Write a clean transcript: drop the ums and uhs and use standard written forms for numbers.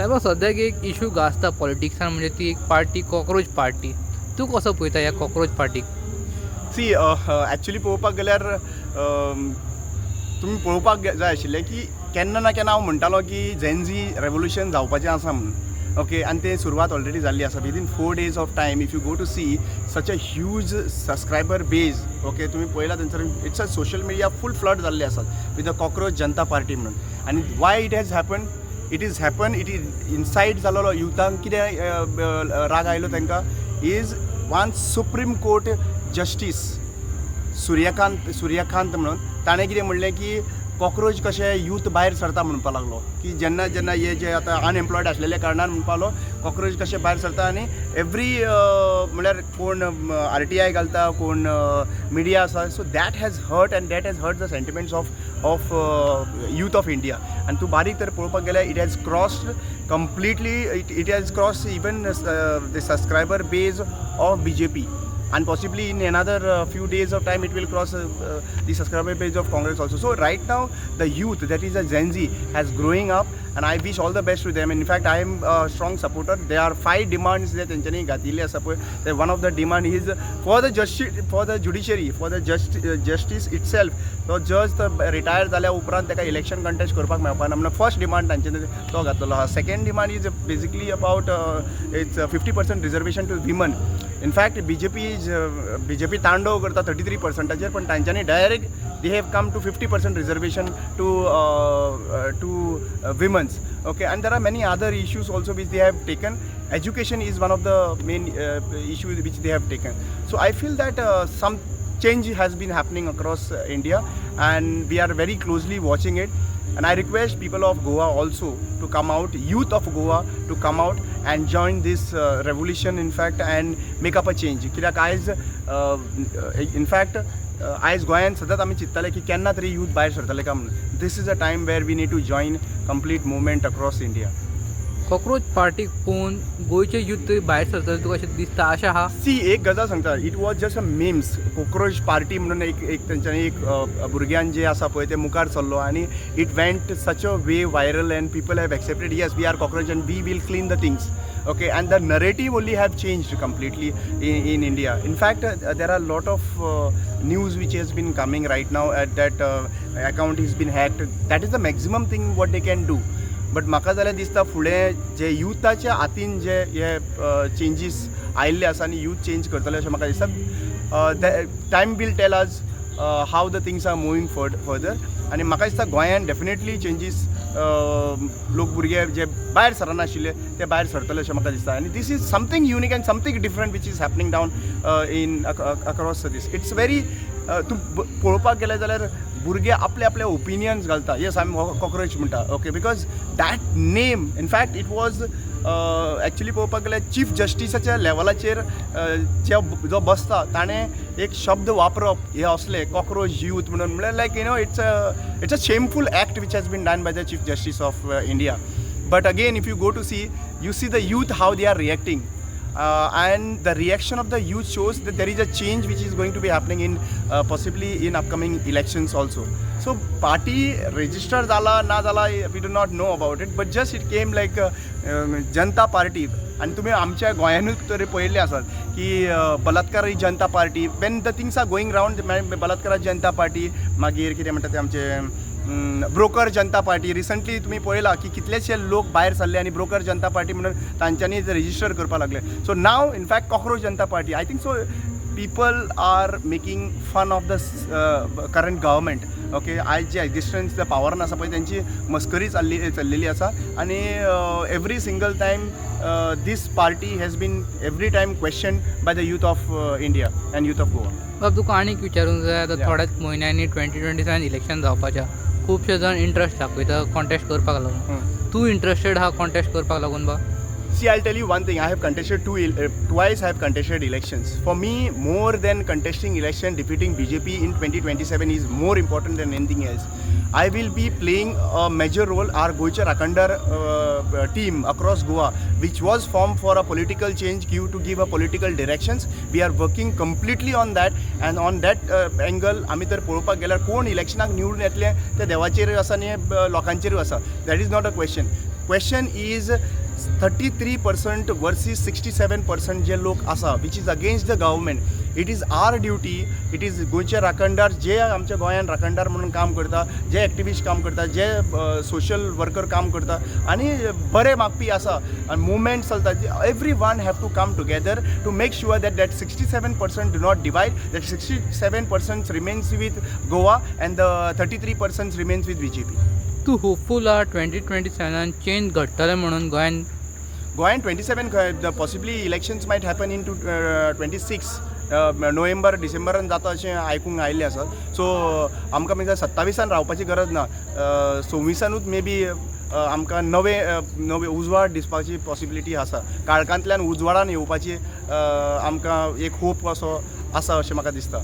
साहेब सद्याक एक इशू गाजता पॉलिटिक्सान म्हणजे ती एक पार्टी कॉक्रोच पार्टी. तू कसो पळयता ह्या कॉक्रोच पार्टीक? सी एक्चुअली पळोवपाक गेल्यार तुमी पळोवपाक जाय आशिल्लें की केन्ना ना केन्ना हांव म्हणटालो की झेनझी रेवोल्युशन जावपाचें आसा म्हणून. ओके, आनी तें सुरवात ऑलरेडी जाल्ली आसा. Within 4 days of time if you go to see such a huge subscriber base. Okay, तुमी पळयला थंयसर it's a social media full flood जाल्ले आसात with the cockroach Janata party म्हणून. आनी why it has happen? It is inside जालोलो युथांक कितें राग आयलो तांकां is one supreme court justice Suryakant म्हणून ताणें कितें म्हणलें की कॉक्रोच कशें यूथ भायर सरता म्हणपाक लागलो की जेन्ना हे जे आतां अनएम्प्लॉयड आसलेल्या कारणान म्हणपाक लागलो कॉक्रोच कशें भायर सरता. आनी एवरी म्हणल्यार कोण RTI घालता, कोण मिडिया आसा, so that has hurt and that has hurt the sentiments of youth of India. आनी तूं बारीक तर पळोवपाक गेल्यार it has crossed completely, it has crossed even the subscriber base of BJP, and possibly in another few days of time it will cross the subscriber base of Congress also. So right now the youth, that is a Gen Z, has growing up, and I wish all the best to them. In fact, I am a strong supporter. There are 5 demands that तेंच्यांनी घातिल्ले आसा पळय. One of the demand is for the judiciary, for the justice itself. तो जज तो retire जाल्या उपरांत ताका election contest करपाक मेळपा ना म्हणून फर्स्ट डिमांड तांच्यानी तो घातलेलो आहा. Second demand is basically about its 50% reservation to women. In fact BJP तांडव करता 33%, पण तांच्यांनी direct they have come to 50% reservation to womens. Okay, and there are many other issues also which they have taken. Education is one of the main issues which they have taken. So I feel that some change has been happening across India, and we are very closely watching it. And I request people of Goa also to come out, youth of Goa to come out and join this revolution, in fact, and make up a change. कित्याक आयज in fact आयज गोंयांत सदांच आमी चिंत्ताले की केन्ना तरी youth भायर सरतले काय म्हणून. This is a time where we need to join complete movement across India. Cockroach पार्टीक पळोवन गोंयचे यूथ भायर सरतले तुका अशें दिसता, अशें आहा? सी एक गजाल सांगता, it was just a memes. Cockroach party म्हणून एक तेंच्यांनी एक भुरग्यान जे आसा पळय ते मुखार चल्लो आनी it went such a way viral and people have accepted yes we are cockroach and we will clean the things. Okay, and the narrative only have changed completely in India. In fact, there are a lot of news which has been coming right now that account has been hacked. That is the maximum thing what they can do. But म्हाका जाल्यार दिसता फुडें जे युथाच्या हातीन जे हे changes आयिल्ले आसा आनी यूथ चेंज करतले अशें म्हाका दिसता. Time will tell us how the things are moving further. आनी म्हाका दिसता गोंयांत डेफिनेटली चेंजीस लोक भुरगे जे भायर सरनाशिल्ले ते भायर सरतले अशें म्हाका दिसता. आनी this is something unique and something different which is happening down in across this. It's very तूं पळोवपाक गेले जाल्यार भुरगे आपले आपले ओपिनियन्स घालता. येस आमी कॉक्रोच म्हणटा. Okay, because that name in fact it was actually पळोवपाक गेल्यार चीफ जस्टिसाच्या लेवलाचेर जो बसता ताणें एक शब्द वापरप हे असले कॉक्रोच यूथ म्हणून म्हळ्यार like you know it's a shameful act which has been done by the chief justice of India. But again if you go to see you see the youth how they are reacting. And the reaction of the youth shows that there is a change which is going to be happening in possibly in upcoming elections also. So party register zala na zala we do not know about it, but just it came like Janata Party. आणि तुम्ही आमच्या गोंयांतूच तरी पळयल्ले आसात की बलात्कारी Janata party when the things are going round बलात्कार Janata party मागीर कितें म्हणटा ते आमचे ब्रोकर जनता पार्टी. रिसंटली तुम्ही पळयला की कितलेशे लोक भायर सरले आनी ब्रोकर जनता पार्टी म्हणून तांच्यांनी रजिस्टर करपाक लागले. So now in fact cockroach Janata party. I think so people are making fun of the current government. Okay, आयज जे एक्झिस्टन्स द पावरान आसा पळय तेंची मस्करी चल्लेली आसा आनी every single time this party has been every time questioned by the youth of India and youth of Goa. बाब तुका आनीक विचारूंक जाय, आतां थोड्याच म्हयन्यांनी 2027 इलेक्शन जावपाच्या. खुबशे जण इंट्रस्ट दाखयता कॉन्टेस्ट करपाक लागून. तूं इंट्रस्टेड आहा कॉन्टेस्ट करपाक लागून बा? See, I'll tell you one thing. I have contested twice. I have contested elections. For me, more than contesting election, defeating BJP in 2027 is more important than anything else. I will be playing a major role. Our Goichar Akandar team across Goa, which was formed for a political change, to give a political directions. We are working completely on that, and on that angle, आमी तर पळोवपाक गेल्यार कोण इलेक्शनाक निवडून येतले ते देवाचेर आसा आनी लोकांचेरूय आसा. That is not a question. Question is 33% versus 67% जे लोक आसा which is against the government. It is our duty, it is गोंयचे राखणदार जे आमच्या गोंयान राखणदार म्हणून काम करता, जे एक्टिविस्ट काम करता, जे सोशल वर्कर काम करता आनी बरे मागपी आसा आनी मुवमेंट चलता, every one have to come together to make sure that 67% do not divide, that 67% remains with Goa and the 33% remains with BJP. तूं होपफूल आहा 2027 चेंज घडटलें म्हणून गोंयान? गोंयान 27 possibly elections might happen in to 26 November डिसेंबरान जाता अशें आयकूंक आयिल्लें आसा. सो आमकां मागीर 27 रावपाची गरज ना, 26 मे बी आमकां नवे उजवाड दिसपाची पॉसिबिलिटी आसा. काळखांतल्यान उजवाडान येवपाची आमकां एक होप असो आसा अशें म्हाका दिसता.